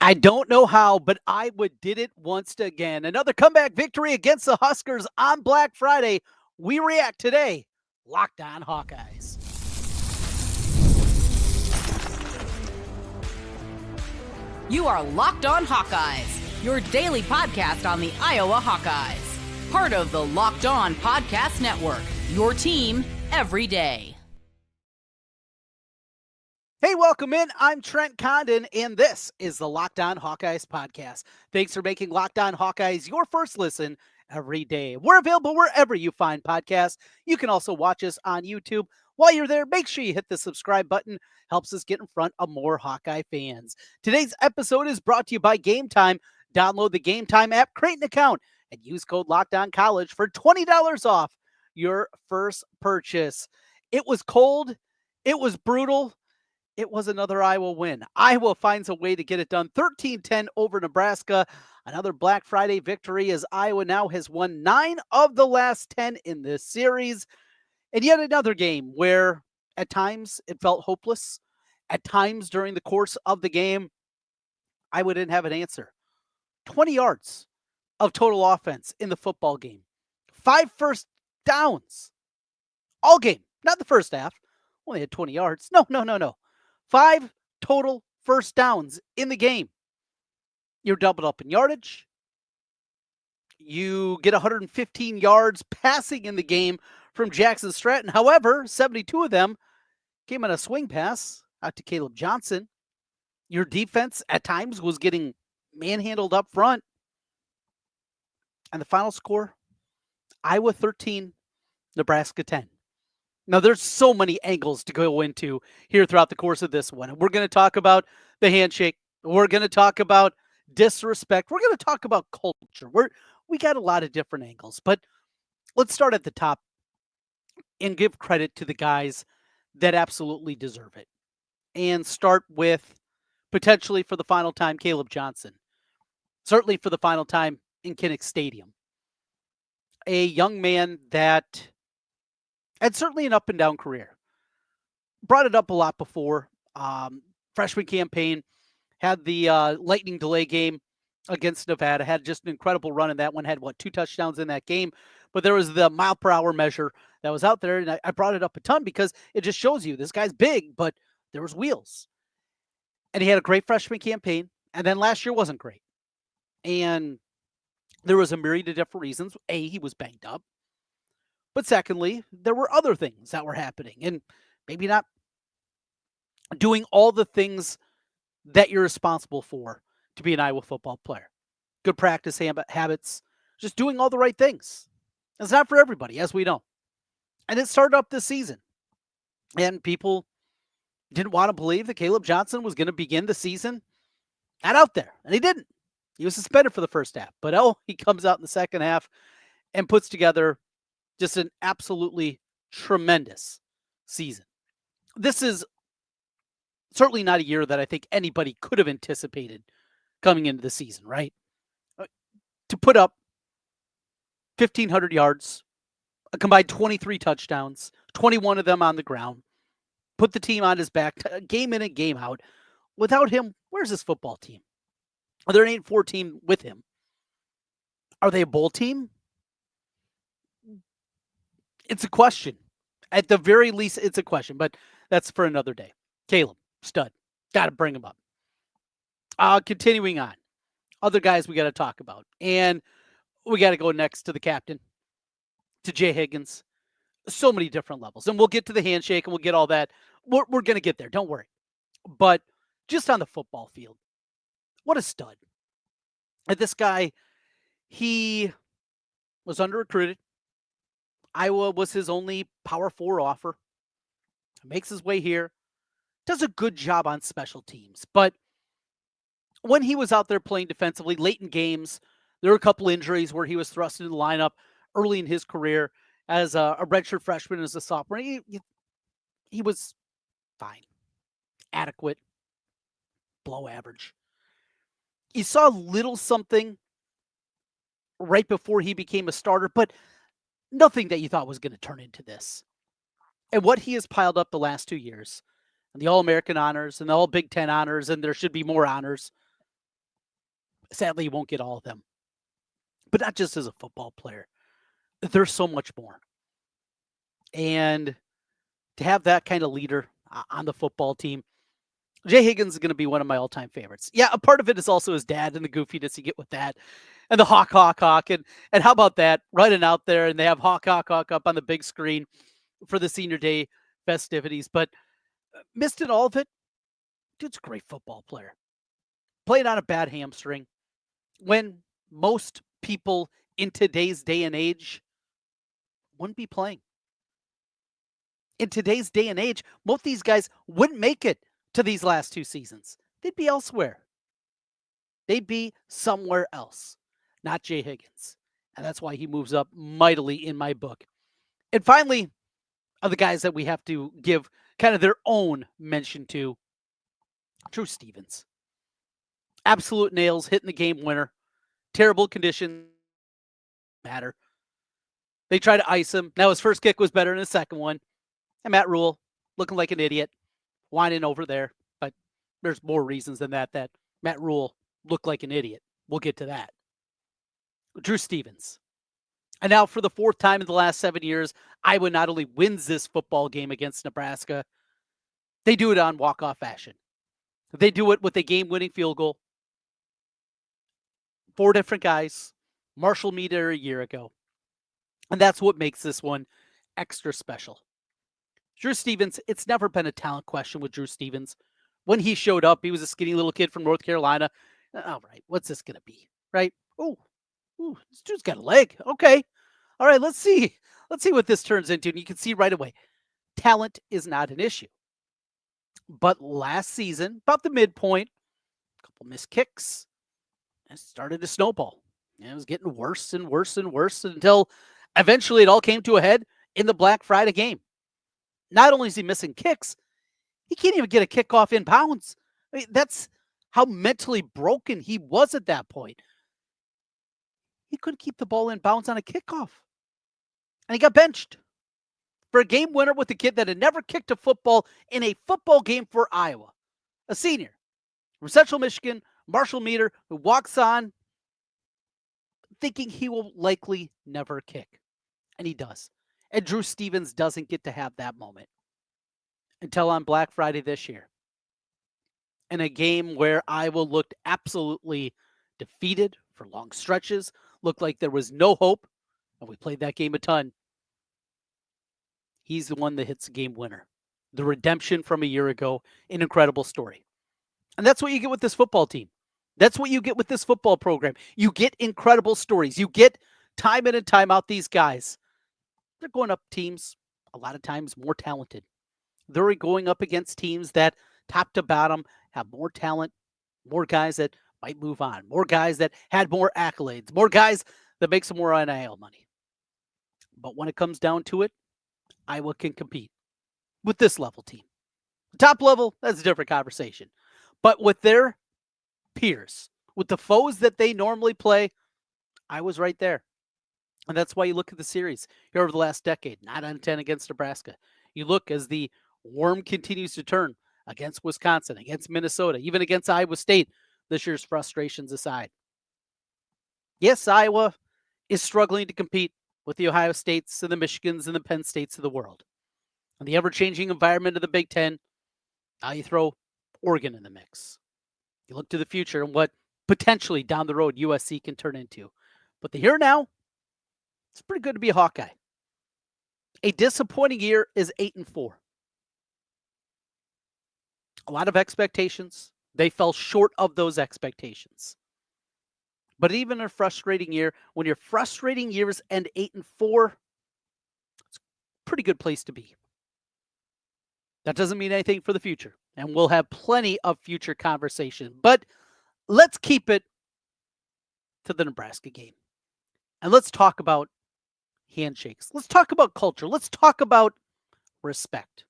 I don't know how, but Iowa did it once again. Another comeback victory against the Huskers on Black Friday. We react today. Locked On Hawkeyes. You are Locked On Hawkeyes, your daily podcast on the Iowa Hawkeyes. Part of the Locked On Podcast Network, your team every day. Hey, welcome in. I'm Trent Condon, and this is the Locked On Hawkeyes podcast. Thanks for making Locked On Hawkeyes your first listen every day. We're available wherever you find podcasts. You can also watch us on YouTube. While you're there, make sure you hit the subscribe button. Helps us get in front of more Hawkeye fans. Today's episode is brought to you by Game Time. Download the Game Time app, create an account, and use code LOCKEDONCollege for $20 off your first purchase. It was cold. It was brutal. It was another Iowa win. Iowa finds a way to get it done. 13-10 over Nebraska. Another Black Friday victory as Iowa now has won 9 of the last 10 in this series. And yet another game where at times it felt hopeless. At times during the course of the game, Iowa didn't have an answer. 20 yards of total offense in the football game. 5 first downs. All game. Not the first half. Only had 20 yards. No. 5 total first downs in the game. You're doubled up in yardage. You get 115 yards passing in the game from Jackson Stratton. However, 72 of them came on a swing pass out to Kaleb Johnson. Your defense at times was getting manhandled up front. And the final score, Iowa 13, Nebraska 10. Now, there's so many angles to go into here throughout the course of this one. We're going to talk about the handshake. We're going to talk about disrespect. We're going to talk about culture. We got a lot of different angles, but let's start at the top and give credit to the guys that absolutely deserve it. And start with, potentially for the final time, Kaleb Johnson. Certainly for the final time in Kinnick Stadium. A young man that had certainly an up and down career. Brought it up a lot before. Freshman campaign, had the lightning delay game against Nevada, had just an incredible run in that one, had 2 touchdowns in that game. But there was the mile per hour measure that was out there, and I brought it up a ton because it just shows you this guy's big, but there was wheels. And he had a great freshman campaign, and then last year wasn't great. And there was a myriad of different reasons. A, he was banged up. But secondly, there were other things that were happening and maybe not doing all the things that you're responsible for to be an Iowa football player. Good practice habits, just doing all the right things. It's not for everybody, as we know. And it started up this season. And people didn't want to believe that Kaleb Johnson was going to begin the season not out there. And he didn't. He was suspended for the first half. But he comes out in the second half and puts together just an absolutely tremendous season. This is certainly not a year that I think anybody could have anticipated coming into the season, right? To put up 1,500 yards, a combined 23 touchdowns, 21 of them on the ground, put the team on his back, game in and game out. Without him, where's this football team? Are there an 8-4 team with him? Are they a bowl team? It's a question. At the very least, it's a question, but that's for another day. Kaleb, stud. Got to bring him up. Continuing on. Other guys we got to talk about. And we got to go next to the captain, to Jay Higgins. So many different levels. And we'll get to the handshake and we'll get all that. We're going to get there. Don't worry. But just on the football field, what a stud. And this guy, he was under-recruited. Iowa was his only Power 4 offer. Makes his way here. Does a good job on special teams. But when he was out there playing defensively late in games, there were a couple injuries where he was thrust into the lineup early in his career as a redshirt freshman, as a sophomore. He was fine. Adequate. Below average. You saw a little something right before he became a starter, but nothing that you thought was going to turn into this. And what he has piled up the last 2 years, and the All-American honors and the All-Big Ten honors, and there should be more honors. Sadly, you won't get all of them. But not just as a football player. There's so much more. And to have that kind of leader on the football team, Jay Higgins is going to be one of my all-time favorites. Yeah, a part of it is also his dad and the goofiness you get with that. And the hawk. And how about that? Running out there and they have hawk up on the big screen for the senior day festivities. But missed in all of it, dude's a great football player. Playing on a bad hamstring when most people in today's day and age wouldn't be playing. In today's day and age, most of these guys wouldn't make it to these last 2 seasons. They'd be elsewhere. They'd be somewhere else, not Jay Higgins. And that's why he moves up mightily in my book. And finally, of the guys that we have to give kind of their own mention to, Drew Stevens. Absolute nails, hitting the game winner. Terrible conditions. Matter. They try to ice him. Now his first kick was better than his second one. And Matt Rule, looking like an idiot, whining over there. But there's more reasons than that Matt Rule looked like an idiot. We'll get to that. Drew Stevens. And now for the 4th time in the last 7 years, Iowa not only wins this football game against Nebraska, they do it on walk-off fashion. They do it with a game-winning field goal. 4 different guys. Marshall Meter a year ago. And that's what makes this one extra special. Drew Stevens, it's never been a talent question with Drew Stevens. When he showed up, he was a skinny little kid from North Carolina. All right, what's this going to be, right? Oh, this dude's got a leg. Okay. All right, let's see. Let's see what this turns into. And you can see right away, talent is not an issue. But last season, about the midpoint, a couple missed kicks, it started to snowball. And it was getting worse and worse and worse until eventually it all came to a head in the Black Friday game. Not only is he missing kicks, he can't even get a kickoff in bounds. I mean, that's how mentally broken he was at that point. He couldn't keep the ball in bounds on a kickoff. And he got benched for a game winner with a kid that had never kicked a football in a football game for Iowa. A senior from Central Michigan, Marshall Meter, who walks on thinking he will likely never kick. And he does. And Drew Stevens doesn't get to have that moment until on Black Friday this year. In a game where Iowa looked absolutely defeated for long stretches, looked like there was no hope, and we played that game a ton. He's the one that hits the game winner. The redemption from a year ago, an incredible story. And that's what you get with this football team. That's what you get with this football program. You get incredible stories. You get time in and time out these guys. They're going up teams, a lot of times, more talented. They're going up against teams that, top to bottom, have more talent, more guys that might move on, more guys that had more accolades, more guys that make some more NIL money. But when it comes down to it, Iowa can compete with this level team. Top level, that's a different conversation. But with their peers, with the foes that they normally play, Iowa's right there. And that's why you look at the series here over the last decade, 9 out of 10 against Nebraska. You look as the worm continues to turn against Wisconsin, against Minnesota, even against Iowa State, this year's frustrations aside. Yes, Iowa is struggling to compete with the Ohio States and the Michigans and the Penn States of the world. And the ever-changing environment of the Big Ten, now you throw Oregon in the mix. You look to the future and what potentially down the road USC can turn into. But the here now, it's pretty good to be a Hawkeye. A disappointing year is 8-4. A lot of expectations. They fell short of those expectations. But even a frustrating year, when your frustrating years end 8-4, it's a pretty good place to be. That doesn't mean anything for the future. And we'll have plenty of future conversation. But let's keep it to the Nebraska game. And let's talk about handshakes. Let's talk about culture. Let's talk about respect.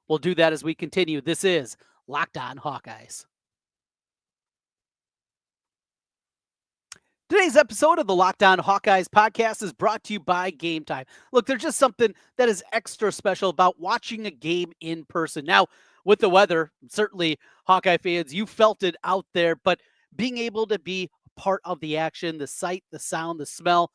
We'll do that as we continue. This is Locked On Hawkeyes. Today's episode of the Locked On Hawkeyes podcast is brought to you by Game Time. Look, there's just something that is extra special about watching a game in person. Now, with the weather, certainly Hawkeye fans, you felt it out there, but being able to be part of the action, the sight, the sound, the smell.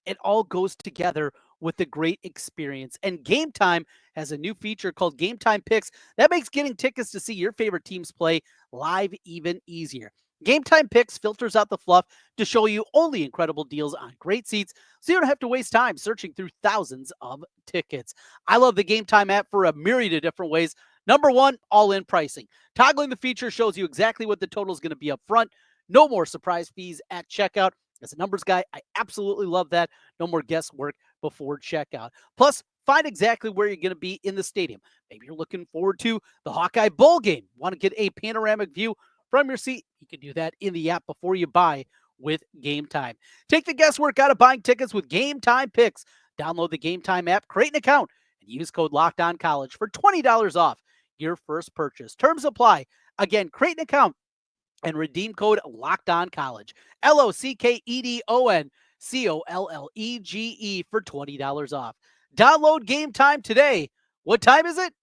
It all goes together with the great experience. And Game Time has a new feature called Game Time Picks that makes getting tickets to see your favorite teams play live even easier. Game Time Picks filters out the fluff to show you only incredible deals on great seats, so you don't have to waste time searching through thousands of tickets. I love the Game Time app for a myriad of different ways. Number one, all-in pricing. Toggling the feature shows you exactly what the total is going to be up front. No more surprise fees at checkout. As a numbers guy, I absolutely love that. No more guesswork before checkout. Plus, find exactly where you're going to be in the stadium. Maybe you're looking forward to the Hawkeye Bowl game. Want to get a panoramic view from your seat? You can do that in the app before you buy with Game Time. Take the guesswork out of buying tickets with Game Time Picks. Download the Game Time app, create an account, and use code LOCKEDONCollege for $20 off your first purchase. Terms apply. Again, create an account and redeem code LOCKEDONCollege. LOCKEDONCOLLEGE for $20 off. Download Game Time today. What time is it?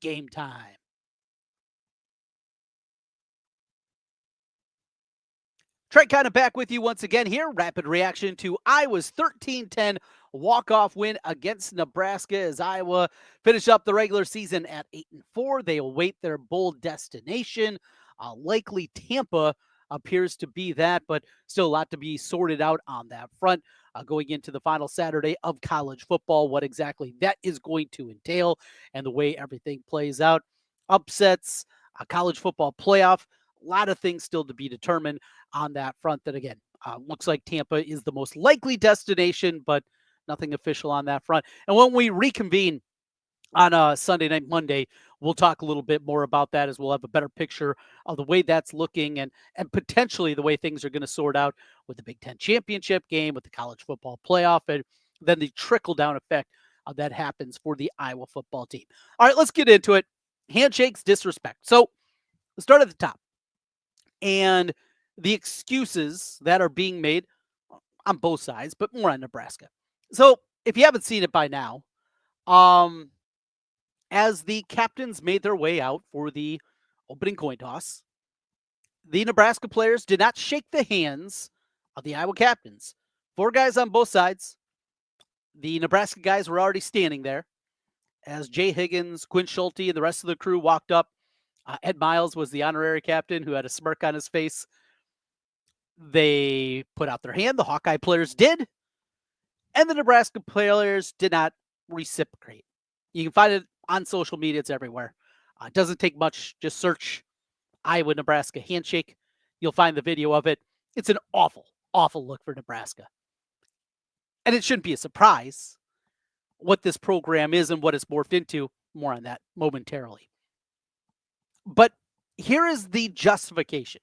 Game time. Trent Condon back with you once again here. Rapid reaction to Iowa's 13-10 walk-off win against Nebraska as Iowa finish up the regular season at 8-4. They await their bowl destination. Likely Tampa appears to be that, but still a lot to be sorted out on that front. Going into the final Saturday of college football, what exactly that is going to entail and the way everything plays out. Upsets, a college football playoff, a lot of things still to be determined on that front. That again, looks like Tampa is the most likely destination, but nothing official on that front. And when we reconvene on Sunday night, Monday, we'll talk a little bit more about that as we'll have a better picture of the way that's looking and potentially the way things are going to sort out with the Big Ten championship game, with the college football playoff, and then the trickle down effect that happens for the Iowa football team. All right, let's get into it. Handshakes, disrespect. So let's start at the top. And the excuses that are being made on both sides, but more on Nebraska. So if you haven't seen it by now, as the captains made their way out for the opening coin toss, the Nebraska players did not shake the hands of the Iowa captains. 4 guys on both sides. The Nebraska guys were already standing there as Jay Higgins, Quinn Schulte, and the rest of the crew walked up. Ed Miles was the honorary captain who had a smirk on his face. They put out their hand. The Hawkeye players did. And the Nebraska players did not reciprocate. You can find it on social media. It's everywhere. It doesn't take much. Just search Iowa Nebraska handshake. You'll find the video of it. It's an awful, awful look for Nebraska. And it shouldn't be a surprise what this program is and what it's morphed into. More on that momentarily. But here is the justification.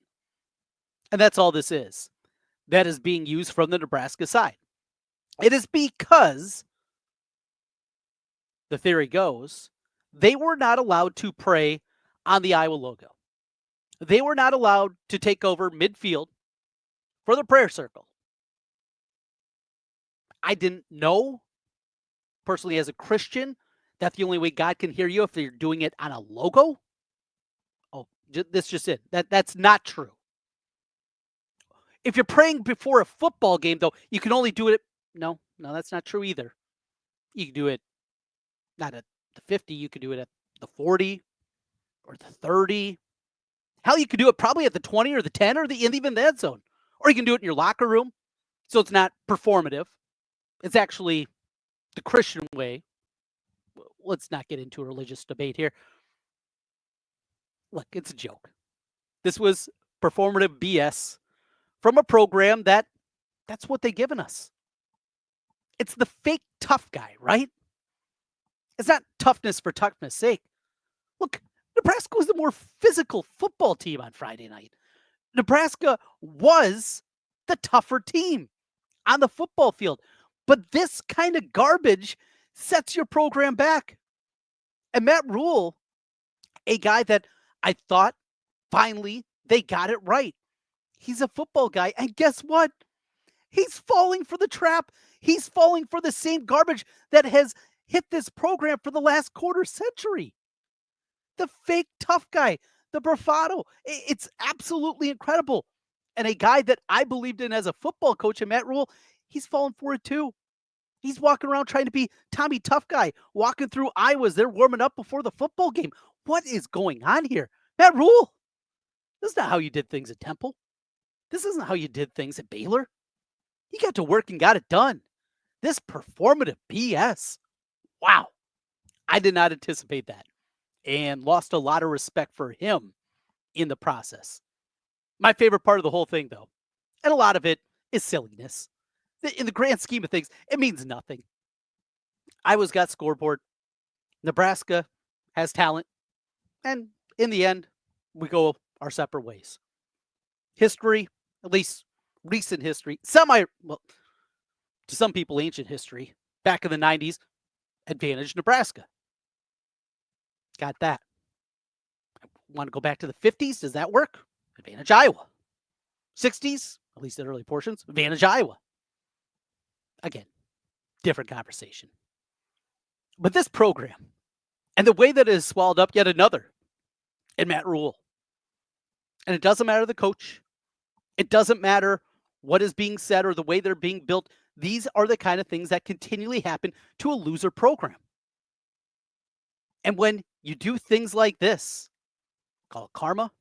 And that's all this is. That is being used from the Nebraska side. It is because, the theory goes, they were not allowed to pray on the Iowa logo. They were not allowed to take over midfield for the prayer circle. I didn't know, personally as a Christian, that the only way God can hear you if you're doing it on a logo. Oh, that's just it. That's not true. If you're praying before a football game, though, you can only do it. No, that's not true either. You can do it not at the 50. You could do it at the 40 or the 30. Hell, you could do it probably at the 20 or the 10 or even the end zone. Or you can do it in your locker room. So it's not performative. It's actually the Christian way. Let's not get into a religious debate here. Look, it's a joke. This was performative BS from a program that's what they've given us. It's the fake tough guy, right? It's not toughness for toughness' sake. Look, Nebraska was the more physical football team on Friday night. Nebraska was the tougher team on the football field. But this kind of garbage sets your program back. And Matt Rule, a guy that I thought finally they got it right. He's a football guy. And guess what? He's falling for the trap. He's falling for the same garbage that has hit this program for the last quarter century. The fake tough guy, the bravado. It's absolutely incredible. And a guy that I believed in as a football coach, and Matt Rule, he's fallen for it too. He's walking around trying to be Tommy Tough Guy, walking through Iowa as they're warming up before the football game. What is going on here? Matt Rule, this is not how you did things at Temple. This isn't how you did things at Baylor. You got to work and got it done. This performative BS. Wow. I did not anticipate that and lost a lot of respect for him in the process. My favorite part of the whole thing, though, and a lot of it is silliness. In the grand scheme of things, it means nothing. Iowa's got scoreboard. Nebraska has talent. And in the end, we go our separate ways. History, at least recent history, well, to some people, ancient history, back in the 90s, advantage Nebraska. Got that. Want to go back to the 50s? Does that work? Advantage Iowa. 60s, at least in early portions, advantage Iowa. Again, different conversation. But this program and the way that it has swallowed up yet another in Matt Rule. And it doesn't matter the coach. It doesn't matter what is being said or the way they're being built. These are the kind of things that continually happen to a loser program. And when you do things like this, call it karma,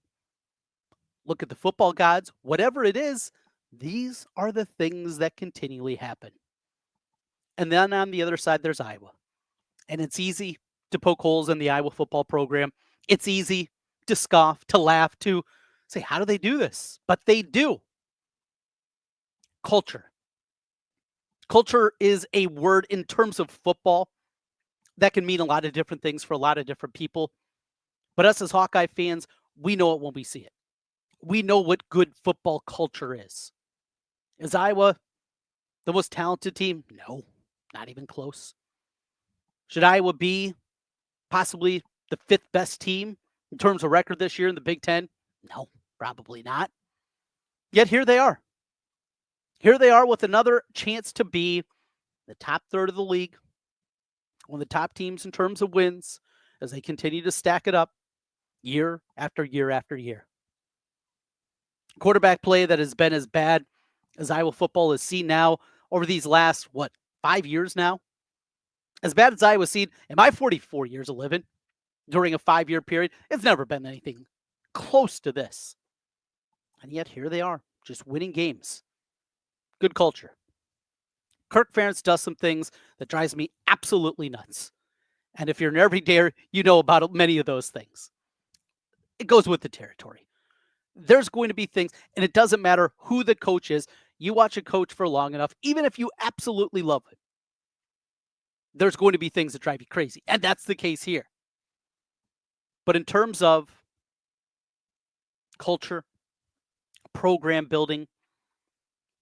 look at the football gods, whatever it is, these are the things that continually happen. And then on the other side, there's Iowa. And it's easy to poke holes in the Iowa football program. It's easy to scoff, to laugh, to say, how do they do this? But they do. Culture. Culture is a word in terms of football that can mean a lot of different things for a lot of different people. But us as Hawkeye fans, we know it when we see it. We know what good football culture is. Is Iowa the most talented team? No, not even close. Should Iowa be possibly the fifth best team in terms of record this year in the Big Ten? No, probably not. Yet here they are. Here they are with another chance to be the top third of the league, one of the top teams in terms of wins as they continue to stack it up year after year after year. Quarterback play that has been as bad as Iowa football has seen now over these last, 5 years now? As bad as Iowa's seen in my 44 years of living during a 5-year period, it's never been anything close to this. And yet here they are, just winning games. Good culture. Kirk Ferentz does some things that drives me absolutely nuts. And if you're an everydayer, you know about many of those things. It goes with the territory. There's going to be things, and it doesn't matter who the coach is. You watch a coach for long enough, even if you absolutely love him, there's going to be things that drive you crazy. And that's the case here. But in terms of culture, program building,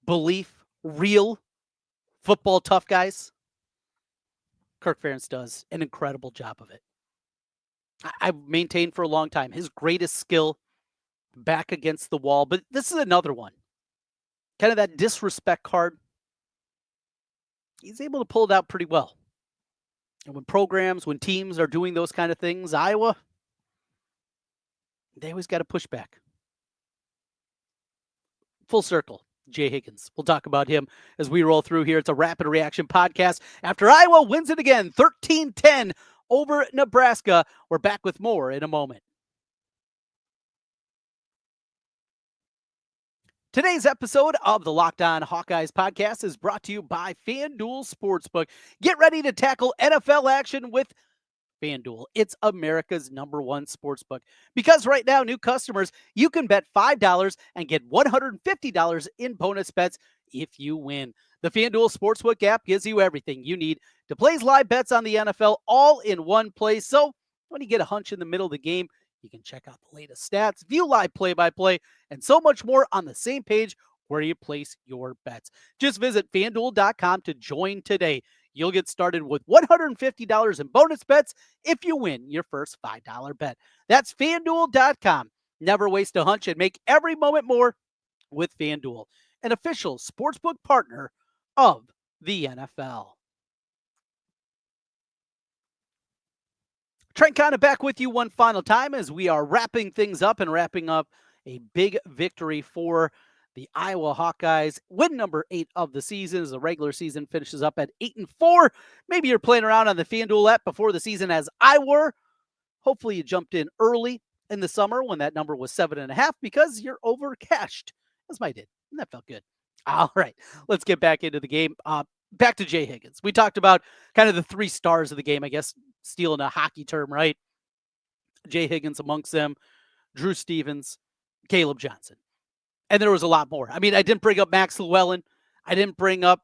belief, real football tough guys, Kirk Ferentz does an incredible job of it. I've maintained for a long time his greatest skill back against the wall, but this is another one. Kind of that disrespect card. He's able to pull it out pretty well. And when teams are doing those kind of things, Iowa, they always got to push back. Full circle, Jay Higgins. We'll talk about him as we roll through here. It's a rapid reaction podcast after Iowa wins it again, 13-10 over Nebraska. We're back with more in a moment. Today's episode of the Locked On Hawkeyes podcast is brought to you by FanDuel Sportsbook. Get ready to tackle NFL action with FanDuel. It's America's #1 sportsbook. Because right now, new customers, you can bet $5 and get $150 in bonus bets if you win. The FanDuel Sportsbook app gives you everything you need to place live bets on the NFL all in one place. So when you get a hunch in the middle of the game, you can check out the latest stats, view live play-by-play, and so much more on the same page where you place your bets. Just visit FanDuel.com to join today. You'll get started with $150 in bonus bets if you win your first $5 bet. That's FanDuel.com. Never waste a hunch and make every moment more with FanDuel, an official sportsbook partner of the NFL. Trent Condon back with you one final time as we are wrapping things up and wrapping up a big victory for The Iowa Hawkeyes win number 8 of the season as the regular season finishes up at 8-4. Maybe you're playing around on the FanDuel app before the season as I were. Hopefully you jumped in early in the summer when that number was 7.5 because you're over cashed, as I did. And that felt good. All right, let's get back into the game. Back to Jay Higgins. We talked about kind of the 3 stars of the game, I guess, stealing a hockey term, right? Jay Higgins amongst them, Drew Stevens, Kaleb Johnson. And there was a lot more. I mean, I didn't bring up Max Llewellyn. I didn't bring up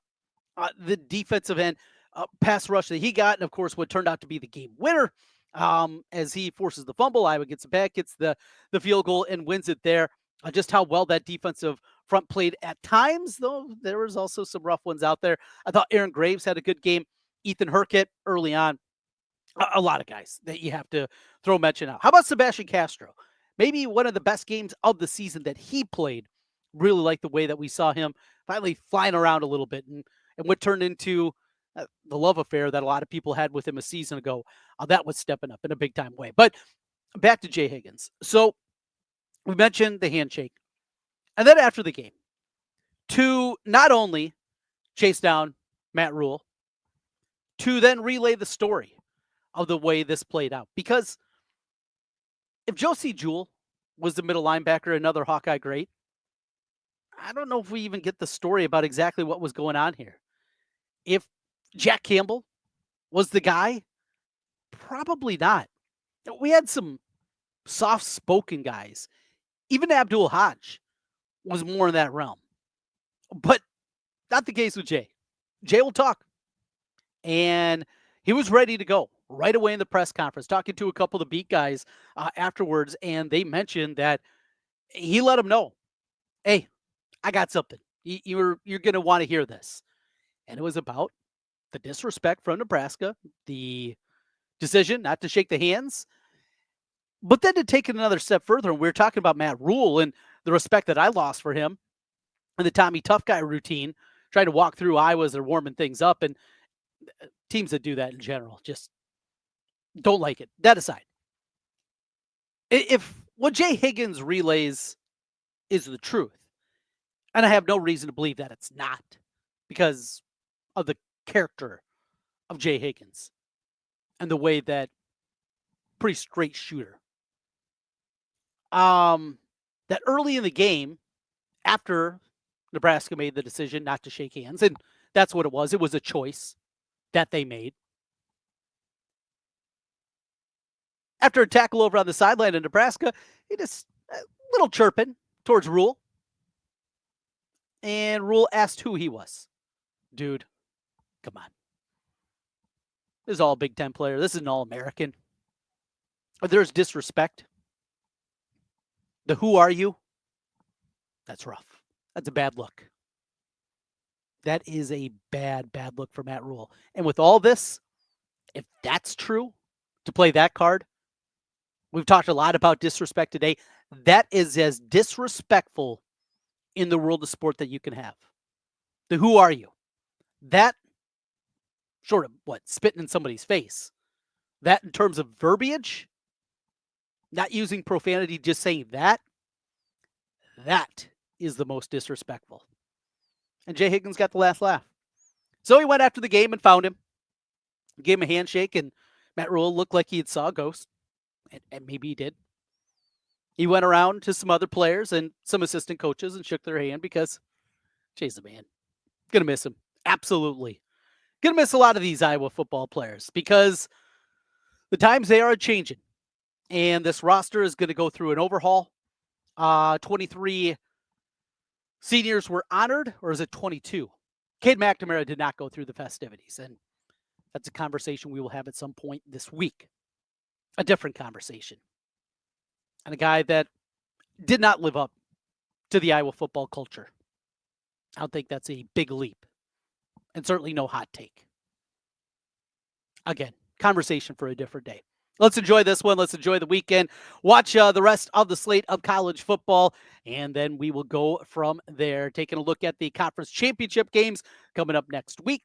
the defensive end pass rush that he got. And, of course, what turned out to be the game winner as he forces the fumble. Iowa gets it back, gets the field goal, and wins it there. Just how well that defensive front played at times, though there was also some rough ones out there. I thought Aaron Graves had a good game. Ethan Herkett early on. A lot of guys that you have to throw mention out. How about Sebastian Castro? Maybe one of the best games of the season that he played. Really like the way that we saw him finally flying around a little bit and what turned into the love affair that a lot of people had with him a season ago. That was stepping up in a big time way. But back to Jay Higgins. So we mentioned the handshake. And then after the game, to not only chase down Matt Rule, to then relay the story of the way this played out. Because if Josie Jewell was the middle linebacker, another Hawkeye great, I don't know if we even get the story about exactly what was going on here. If Jack Campbell was the guy, probably not. We had some soft-spoken guys. Even Abdul Hodge was more in that realm. But not the case with Jay. Jay will talk. And he was ready to go right away in the press conference, talking to a couple of the beat guys afterwards, and they mentioned that he let them know, hey, I got something. You're going to want to hear this. And it was about the disrespect from Nebraska, the decision not to shake the hands, but then to take it another step further. And we were talking about Matt Rule and the respect that I lost for him and the Tommy Tough Guy routine, trying to walk through Iowa as they're warming things up. And teams that do that in general just don't like it. That aside, if what Jay Higgins relays is the truth, and I have no reason to believe that it's not because of the character of Jay Higgins and the way that pretty straight shooter. That early in the game, after Nebraska made the decision not to shake hands, and that's what it was. It was a choice that they made. After a tackle over on the sideline in Nebraska, he just a little chirping towards Rule. And Rule asked who he was. Dude, come on. This is all a Big Ten player. This is an All-American. There's disrespect. The who are you? That's rough. That's a bad look. That is a bad look for Matt Rule. And with all this, if that's true, to play that card, we've talked a lot about disrespect today. That is as disrespectful in the world of sport that you can have. The who are you? That, short of spitting in somebody's face. That in terms of verbiage, not using profanity, just saying that is the most disrespectful. And Jay Higgins got the last laugh. So he went after the game and found him. Gave him a handshake, and Matt Rule looked like he had saw a ghost. And maybe he did. He went around to some other players and some assistant coaches and shook their hand because Jay's the man. Gonna miss him. Absolutely. Gonna miss a lot of these Iowa football players because the times they are changing. And this roster is going to go through an overhaul. 23 seniors were honored, or is it 22? Cade McNamara did not go through the festivities, and that's a conversation we will have at some point this week. A different conversation. And a guy that did not live up to the Iowa football culture. I don't think that's a big leap, and certainly no hot take. Again, conversation for a different day. Let's enjoy this one. Let's enjoy the weekend. Watch the rest of the slate of college football, and then we will go from there. Taking a look at the conference championship games coming up next week.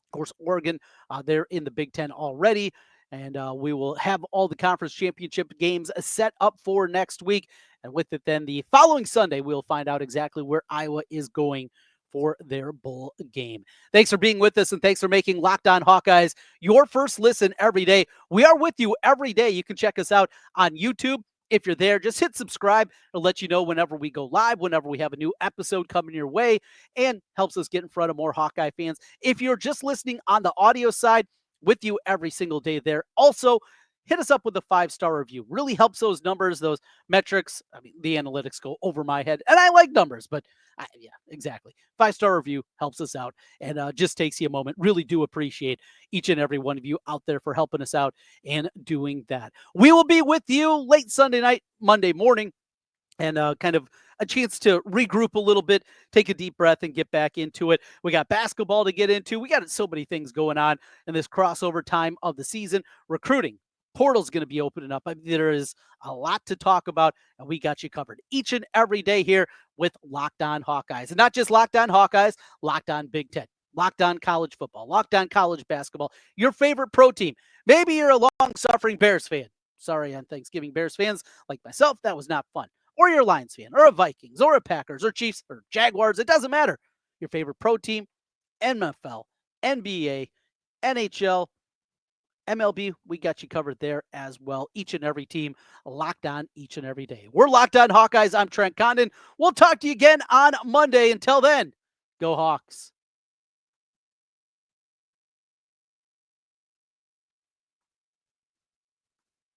Of course, Oregon, they're in the Big Ten already, and we will have all the conference championship games set up for next week. And with it, then the following Sunday, we'll find out exactly where Iowa is going for their bowl game. Thanks for being with us, and thanks for making Locked On Hawkeyes your first listen every day. We are with you every day. You can check us out on YouTube. If you're there, just hit subscribe. It'll let you know whenever we go live, whenever we have a new episode coming your way, and helps us get in front of more Hawkeye fans. If you're just listening on the audio side, with you every single day there. Also, hit us up with a 5-star review. Really helps those numbers, those metrics. I mean, the analytics go over my head, and I like numbers, but yeah, exactly. 5-star review helps us out, and just takes you a moment. Really do appreciate each and every one of you out there for helping us out and doing that. We will be with you late Sunday night, Monday morning, and kind of a chance to regroup a little bit, take a deep breath, and get back into it. We got basketball to get into. We got so many things going on in this crossover time of the season. Recruiting, portal's going to be opening up. I mean, there is a lot to talk about, and we got you covered each and every day here with Locked On Hawkeyes. And not just Locked On Hawkeyes, Locked On Big Ten, Locked On College Football, Locked On College Basketball, your favorite pro team. Maybe you're a long-suffering Bears fan. Sorry on Thanksgiving, Bears fans like myself, that was not fun. Or you're a Lions fan, or a Vikings, or a Packers, or Chiefs, or Jaguars. It doesn't matter. Your favorite pro team, NFL, NBA, NHL, MLB, we got you covered there as well. Each and every team locked on each and every day. We're Locked On Hawkeyes. I'm Trent Condon. We'll talk to you again on Monday. Until then, go Hawks.